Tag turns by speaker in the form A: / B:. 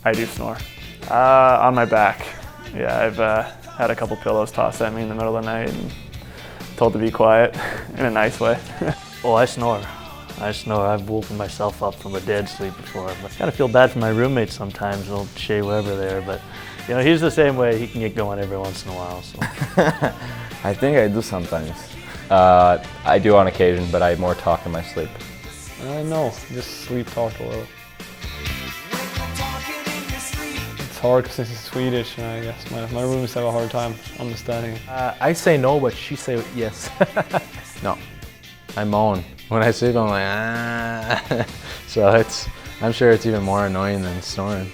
A: I do snore. On my back. Yeah, I've had a couple pillows tossed at me in the middle of the night and told to be quiet in a nice way.
B: Oh, I snore. I snore. I've woken myself up from a dead sleep before. I kind of feel bad for my roommates sometimes. They'll shave wherever they are, but you know, he's the same way. He can get going every once in a while. So.
C: I think I do sometimes.
D: I do on occasion, but I more talk in my sleep.
E: No, just sleep talk a little. It's hard because he's Swedish, and I guess my roommates have a hard time understanding it.
F: I say no, but she say yes.
C: No, I moan. When I sleep, I'm like, ah. So I'm sure it's even more annoying than snoring.